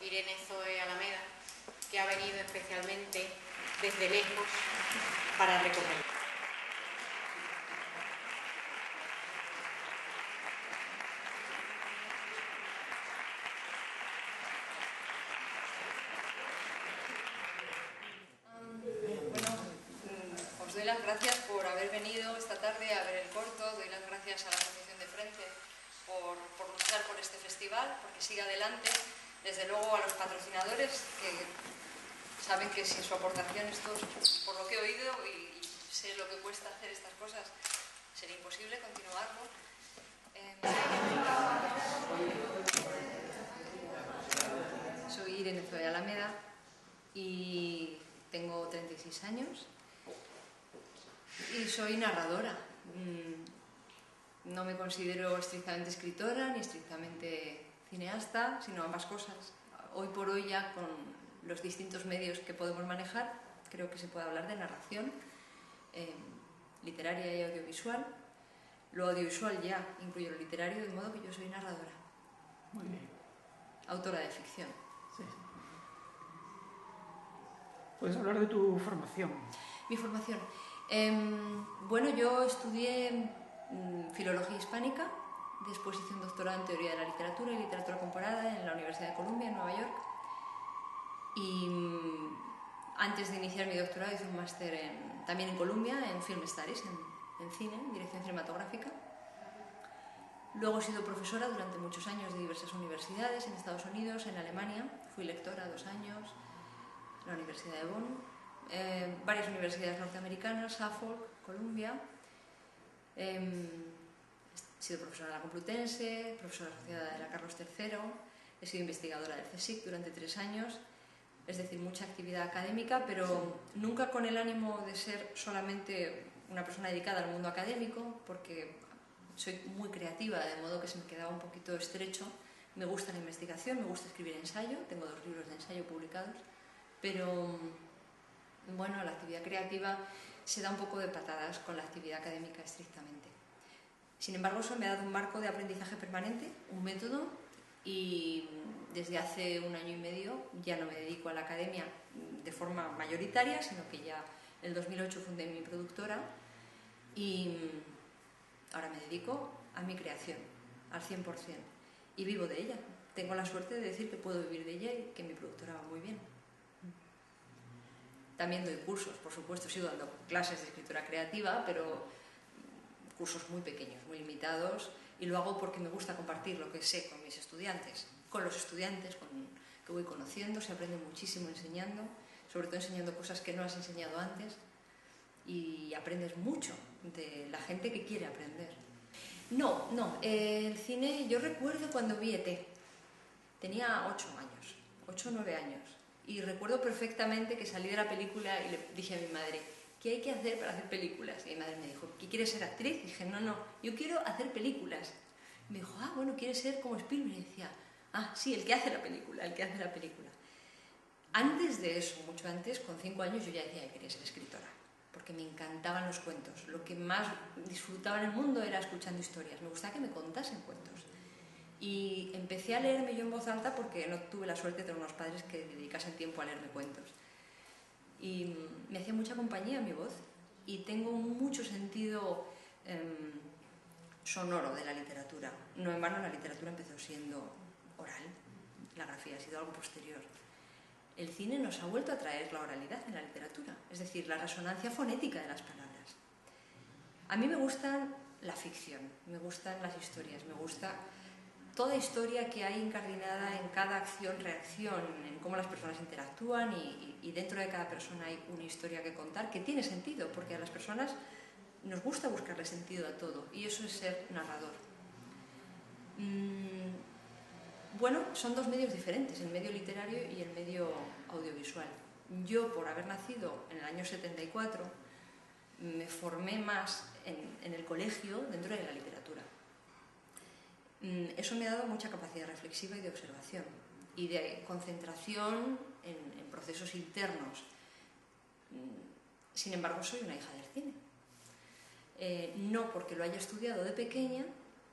Irene Zoe Alameda, que ha venido especialmente desde lejos para recogerlo. Os doy las gracias por haber venido esta tarde a ver el corto, doy las gracias a la Asociación de Frente por luchar por este festival, porque siga adelante, desde luego a los patrocinadores que saben que sin su aportación esto, por lo que he oído y sé lo que cuesta hacer estas cosas, sería imposible continuarlo. Soy Irene Zoe Alameda y tengo 36 años. Y soy narradora. No me considero estrictamente escritora ni estrictamente cineasta, sino ambas cosas. Hoy por hoy ya con los distintos medios que podemos manejar, creo que se puede hablar de narración literaria y audiovisual. Lo audiovisual ya incluye lo literario, de modo que yo soy narradora. Muy bien. Autora de ficción. Sí. ¿Puedes hablar de tu formación? Mi formación. Bueno, yo estudié Filología Hispánica, después hice un doctorado en Teoría de la Literatura y Literatura Comparada en la Universidad de Columbia, en Nueva York. Y antes de iniciar mi doctorado hice un máster también en Columbia, en Film Studies, en cine, en dirección cinematográfica. Luego he sido profesora durante muchos años de diversas universidades, en Estados Unidos, en Alemania. Fui lectora 2 años en la Universidad de Bonn. Varias universidades norteamericanas, Suffolk, Columbia. He sido profesora de la Complutense, profesora asociada de la Carlos III, he sido investigadora del CSIC durante 3 años, es decir, mucha actividad académica, pero nunca con el ánimo de ser solamente una persona dedicada al mundo académico, porque soy muy creativa, de modo que se me quedaba un poquito estrecho. Me gusta la investigación, me gusta escribir ensayo, tengo 2 libros de ensayo publicados, pero bueno, la actividad creativa se da un poco de patadas con la actividad académica estrictamente. Sin embargo, eso me ha dado un marco de aprendizaje permanente, un método, y desde hace 1 año y medio ya no me dedico a la academia de forma mayoritaria, sino que ya en el 2008 fundé mi productora y ahora me dedico a mi creación, al 100%, y vivo de ella. Tengo la suerte de decir que puedo vivir de ella y que mi productora va muy bien. También doy cursos, por supuesto, sigo dando clases de escritura creativa, pero cursos muy pequeños, muy limitados, y lo hago porque me gusta compartir lo que sé con mis estudiantes, con los estudiantes que voy conociendo. Se aprende muchísimo enseñando, sobre todo enseñando cosas que no has enseñado antes, y aprendes mucho de la gente que quiere aprender. No, el cine, yo recuerdo cuando vi E.T., tenía 8 años, 8 o 9 años. Y recuerdo perfectamente que salí de la película y le dije a mi madre, ¿qué hay que hacer para hacer películas? Y mi madre me dijo, ¿qué quieres ser actriz? Y dije, no, yo quiero hacer películas. Y me dijo, bueno, ¿quieres ser como Spielberg? Y decía, sí, el que hace la película, el que hace la película. Antes de eso, mucho antes, con 5 años, yo ya decía que quería ser escritora, porque me encantaban los cuentos. Lo que más disfrutaba en el mundo era escuchando historias. Me gustaba que me contasen cuentos. Y empecé a leerme yo en voz alta porque no tuve la suerte de tener unos padres que dedicasen tiempo a leerme cuentos. Y me hacía mucha compañía mi voz, y tengo mucho sentido sonoro de la literatura. No en vano la literatura empezó siendo oral, la grafía ha sido algo posterior. El cine nos ha vuelto a traer la oralidad en la literatura, es decir, la resonancia fonética de las palabras. A mí me gusta la ficción, me gustan las historias, me gusta toda historia que hay incardinada en cada acción-reacción, en cómo las personas interactúan, y dentro de cada persona hay una historia que contar que tiene sentido, porque a las personas nos gusta buscarle sentido a todo, y eso es ser narrador. Bueno, son 2 medios diferentes, el medio literario y el medio audiovisual. Yo, por haber nacido en el año 74, me formé más en el colegio dentro de la literatura. Eso me ha dado mucha capacidad reflexiva y de observación y de concentración en procesos internos. Sin embargo, soy una hija del cine. No porque lo haya estudiado de pequeña,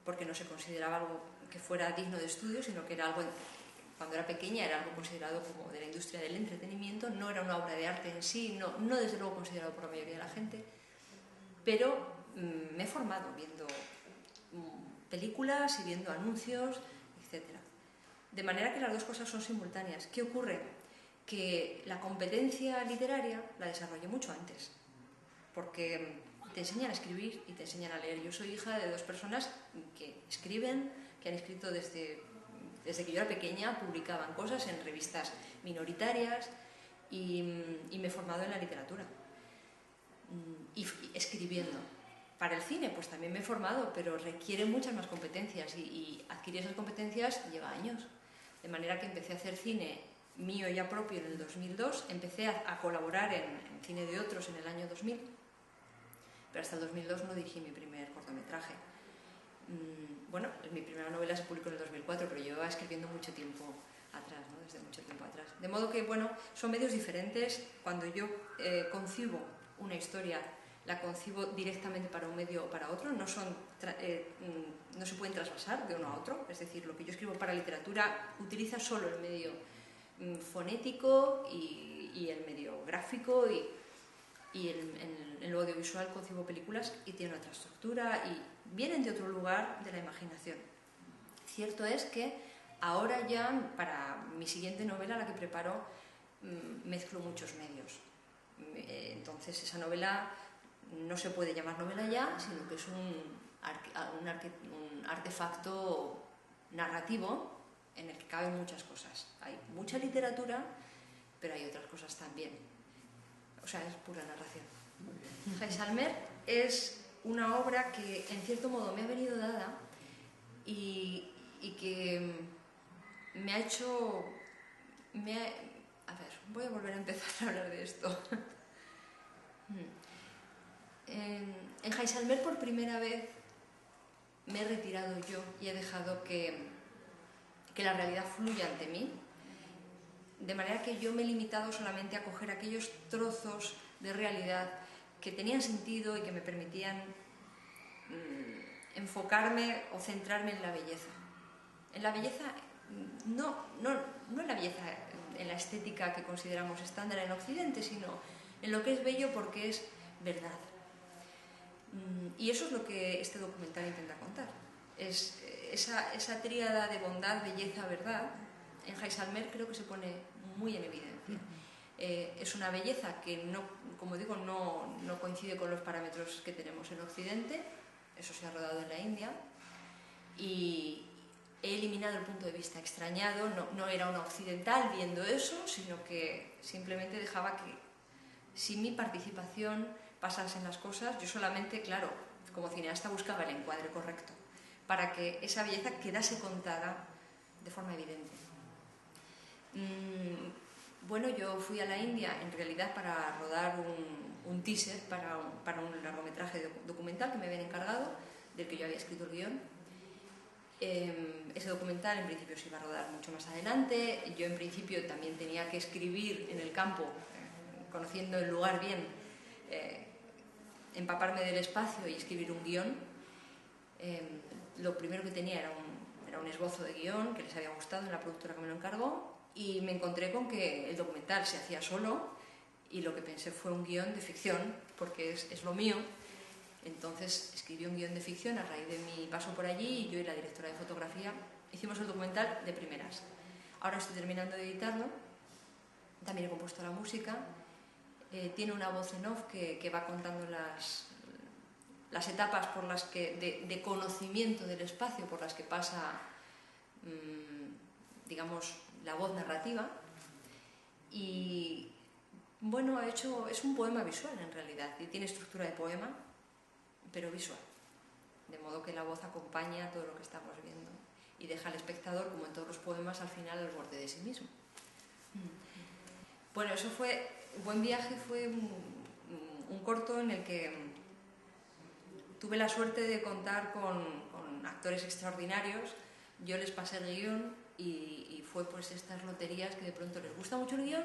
porque no se consideraba algo que fuera digno de estudio, sino que era algo cuando era pequeña era algo considerado como de la industria del entretenimiento, no era una obra de arte en sí, no desde luego considerado por la mayoría de la gente, pero me he formado viendo películas y viendo anuncios, etc. De manera que las dos cosas son simultáneas. ¿Qué ocurre? Que la competencia literaria la desarrollé mucho antes, porque te enseñan a escribir y te enseñan a leer. Yo soy hija de dos personas que escriben, que han escrito desde que yo era pequeña, publicaban cosas en revistas minoritarias y me he formado en la literatura y escribiendo. Para el cine, pues también me he formado, pero requiere muchas más competencias y adquirir esas competencias lleva años. De manera que empecé a hacer cine mío ya propio en el 2002, empecé a colaborar en cine de otros en el año 2000, pero hasta el 2002 no dirigí mi primer cortometraje. Bueno, mi primera novela se publicó en el 2004, pero llevaba escribiendo mucho tiempo atrás, ¿no? Desde mucho tiempo atrás. De modo que, bueno, son medios diferentes. Cuando yo concibo una historia, la concibo directamente para un medio o para otro, no se pueden trasvasar de uno a otro. Es decir, lo que yo escribo para literatura utiliza solo el medio fonético y el medio gráfico y en lo audiovisual concibo películas y tienen otra estructura y vienen de otro lugar de la imaginación. Cierto es que ahora ya, para mi siguiente novela, la que preparo, mezclo muchos medios. Entonces esa novela no se puede llamar novela ya, sino que es un artefacto narrativo en el que caben muchas cosas. Hay mucha literatura, pero hay otras cosas también. O sea, es pura narración. Jaisalmer es una obra que en cierto modo me ha venido dada y que me ha hecho... A ver, voy a volver a empezar a hablar de esto. En Jaisalmer por primera vez me he retirado yo y he dejado que la realidad fluya ante mí, de manera que yo me he limitado solamente a coger aquellos trozos de realidad que tenían sentido y que me permitían enfocarme o centrarme en la belleza. En la belleza, no en la belleza en la estética que consideramos estándar en Occidente, sino en lo que es bello porque es verdad. Y eso es lo que este documental intenta contar. Es esa tríada de bondad, belleza, verdad. En Jaisalmer creo que se pone muy en evidencia. Es una belleza que, como digo, no coincide con los parámetros que tenemos en Occidente. Eso se ha rodado en la India. Y he eliminado el punto de vista extrañado. No era una occidental viendo eso, sino que simplemente dejaba que, sin mi participación, pasasen las cosas. Yo solamente, claro, como cineasta buscaba el encuadre correcto para que esa belleza quedase contada de forma evidente. Bueno, yo fui a la India en realidad para rodar un teaser para un largometraje documental que me habían encargado, del que yo había escrito el guión. Ese documental en principio se iba a rodar mucho más adelante. Yo en principio también tenía que escribir en el campo, conociendo el lugar bien, empaparme del espacio y escribir un guión. Lo primero que tenía era un esbozo de guión que les había gustado en la productora que me lo encargó, y me encontré con que el documental se hacía solo y lo que pensé fue un guión de ficción, porque es lo mío. Entonces escribí un guión de ficción a raíz de mi paso por allí y yo y la directora de fotografía hicimos el documental de primeras. Ahora estoy terminando de editarlo, también he compuesto la música. Tiene una voz en off que va contando las etapas por las que, de conocimiento del espacio por las que pasa, digamos, la voz narrativa. Y bueno, es un poema visual en realidad, y tiene estructura de poema, pero visual, de modo que la voz acompaña todo lo que estamos viendo y deja al espectador, como en todos los poemas, al final al borde de sí mismo. Bueno, eso fue Buen Viaje, fue un corto en el que tuve la suerte de contar con actores extraordinarios. Yo les pasé el guión y fue pues estas loterías que de pronto les gusta mucho el guión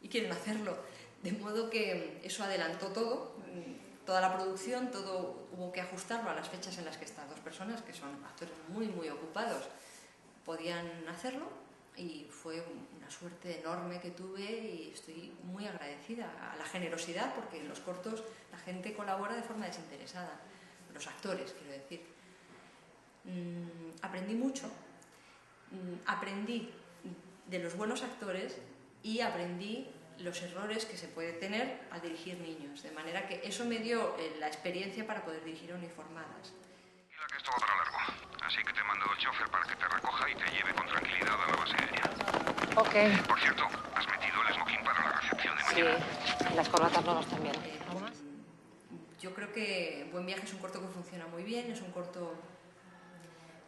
y quieren hacerlo, de modo que eso adelantó todo. Toda la producción, todo hubo que ajustarlo a las fechas en las que estas dos personas, que son actores muy, muy ocupados, podían hacerlo. y fue una suerte enorme que tuve y estoy muy agradecida a la generosidad, porque en los cortos la gente colabora de forma desinteresada, los actores, quiero decir. Aprendí mucho, aprendí de los buenos actores y aprendí los errores que se puede tener al dirigir niños, de manera que eso me dio la experiencia para poder dirigir uniformadas. Mira que esto va para largo, así que te mando el chofer para que te recoja y te lleve con tranquilidad a la base aérea. Ok. Por cierto, ¿has metido el smoking para la recepción de mañana? Sí, las corbatas nuevas también. ¿Algo más? Yo creo que Buen Viaje es un corto que funciona muy bien, es un corto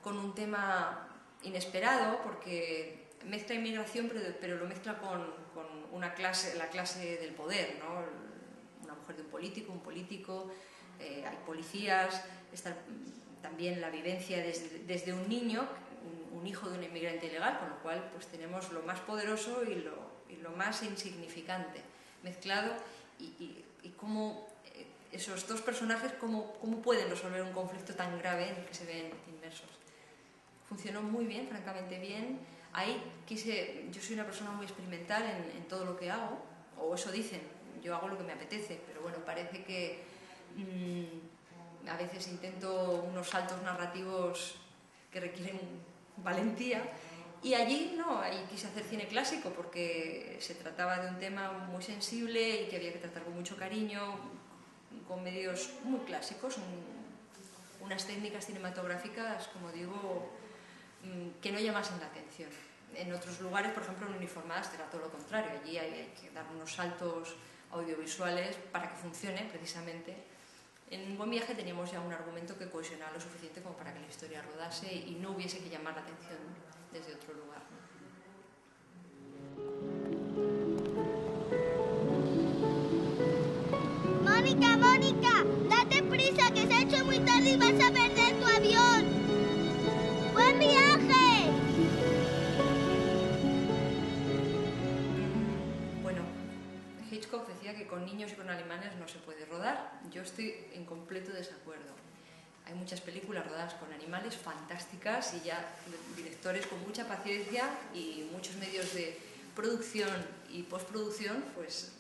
con un tema inesperado, porque mezcla inmigración, pero lo mezcla con una clase, la clase del poder, ¿no? Una mujer de un político, hay policías, está también la vivencia desde un niño, un hijo de un inmigrante ilegal, con lo cual pues tenemos lo más poderoso y lo más insignificante mezclado, y cómo esos dos personajes cómo pueden resolver un conflicto tan grave en el que se ven inmersos. Funcionó muy bien, francamente bien. Yo soy una persona muy experimental en todo lo que hago, o eso dicen, yo hago lo que me apetece, pero bueno, parece que a veces intento unos saltos narrativos que requieren valentía, y allí quise hacer cine clásico porque se trataba de un tema muy sensible y que había que tratar con mucho cariño, con medios muy clásicos, unas técnicas cinematográficas, como digo, que no llamasen la atención. En otros lugares, por ejemplo en Uniformadas, era todo lo contrario. Allí hay que dar unos saltos audiovisuales para que funcione, precisamente. En Buen Viaje teníamos ya un argumento que cohesionaba lo suficiente como para que la historia rodase y no hubiese que llamar la atención desde otro lugar. Mónica, Mónica, date prisa que se ha hecho muy tarde y vas a perder tu avión. ¡Buen viaje! Bueno, Hitchcock decía que con niños y con alemanes no se puede rodar. Yo estoy en completo desacuerdo. Hay muchas películas rodadas con animales fantásticas y ya directores con mucha paciencia y muchos medios de producción y postproducción pues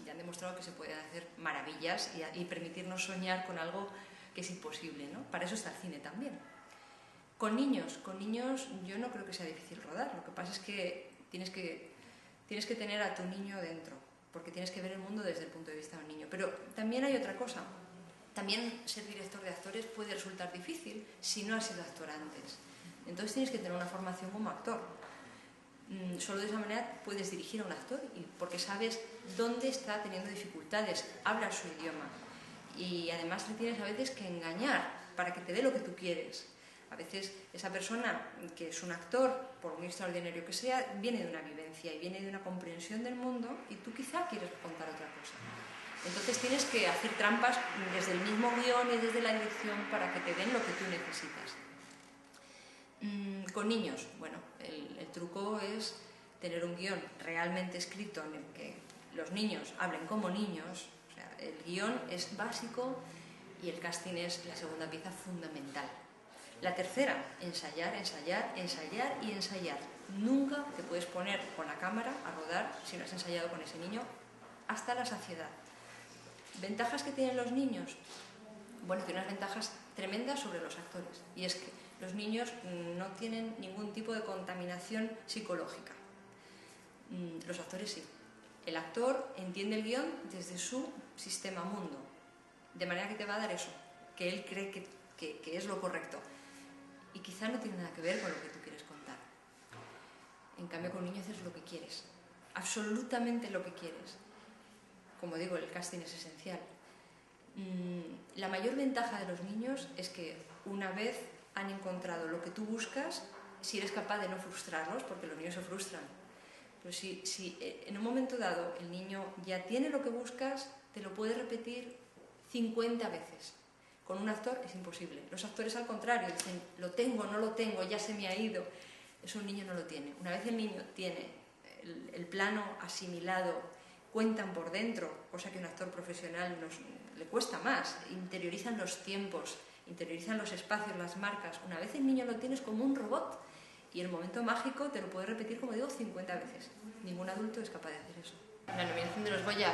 ya han demostrado que se pueden hacer maravillas y permitirnos soñar con algo que es imposible, ¿no? Para eso está el cine también. Con niños yo no creo que sea difícil rodar. Lo que pasa es que tienes que tener a tu niño dentro, porque tienes que ver el mundo desde el punto de vista de un niño. Pero también hay otra cosa. También ser director de actores puede resultar difícil si no has sido actor antes. Entonces tienes que tener una formación como actor. Solo de esa manera puedes dirigir a un actor, porque sabes dónde está teniendo dificultades, habla su idioma. Y además le tienes a veces que engañar para que te dé lo que tú quieres. A veces esa persona que es un actor, por muy extraordinario que sea, viene de una vivencia y viene de una comprensión del mundo y tú quizá quieres contar otra cosa. Entonces tienes que hacer trampas desde el mismo guión y desde la dirección para que te den lo que tú necesitas. Con niños, bueno, el truco es tener un guión realmente escrito en el que los niños hablen como niños. O sea, el guión es básico y el casting es la segunda pieza fundamental. La tercera, ensayar, ensayar, ensayar y ensayar. Nunca te puedes poner con la cámara a rodar si no has ensayado con ese niño hasta la saciedad. ¿Ventajas que tienen los niños? Bueno, tienen unas ventajas tremendas sobre los actores, y es que los niños no tienen ningún tipo de contaminación psicológica. Los actores sí. El actor entiende el guión desde su sistema mundo, de manera que te va a dar eso, que él cree que es lo correcto, y quizá no tiene nada que ver con lo que tú quieres contar. En cambio, con niños haces lo que quieres, absolutamente lo que quieres. Como digo, el casting es esencial. La mayor ventaja de los niños es que una vez han encontrado lo que tú buscas, si eres capaz de no frustrarlos, porque los niños se frustran. Pero si en un momento dado el niño ya tiene lo que buscas, te lo puede repetir 50 veces. Con un actor es imposible. Los actores al contrario dicen, lo tengo, no lo tengo, ya se me ha ido. Eso un niño no lo tiene. Una vez el niño tiene el plano asimilado, cuentan por dentro, cosa que un actor profesional le cuesta más, interiorizan los tiempos, interiorizan los espacios, las marcas. Una vez el niño lo tienes como un robot Y el momento mágico te lo puedes repetir, como digo, 50 veces. Ningún adulto es capaz de hacer eso. La nominación de los Goya,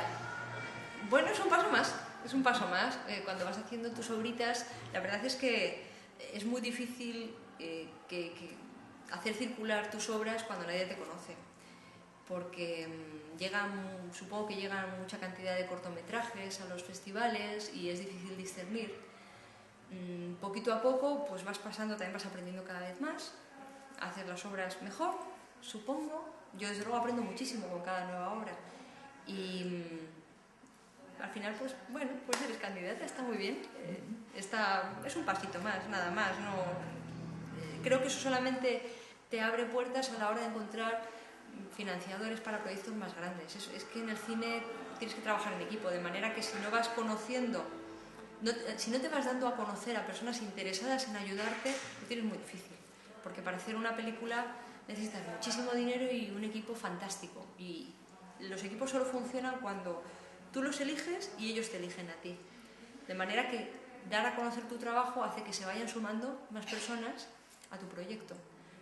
bueno, es un paso más. Es un paso más. Cuando vas haciendo tus obritas, la verdad es que es muy difícil hacer circular tus obras cuando nadie te conoce. Porque supongo que llegan mucha cantidad de cortometrajes a los festivales y es difícil discernir. Poquito a poco pues vas pasando, también vas aprendiendo cada vez más a hacer las obras mejor, supongo. Yo desde luego aprendo muchísimo con cada nueva obra y al final pues bueno, pues eres candidata, está muy bien. Es un pasito más, nada más. No, creo que eso solamente te abre puertas a la hora de encontrar financiadores para proyectos más grandes. Es que en el cine tienes que trabajar en equipo, de manera que si no vas conociendo, si no te vas dando a conocer a personas interesadas en ayudarte, lo tienes muy difícil. Porque para hacer una película necesitas muchísimo dinero y un equipo fantástico. Y los equipos solo funcionan cuando tú los eliges y ellos te eligen a ti. De manera que dar a conocer tu trabajo hace que se vayan sumando más personas a tu proyecto.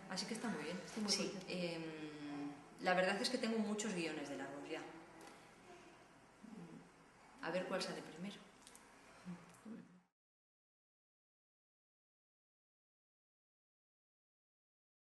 Así que está muy bien, estoy muy contenta. La verdad es que tengo muchos guiones de largos ya. A ver cuál sale primero.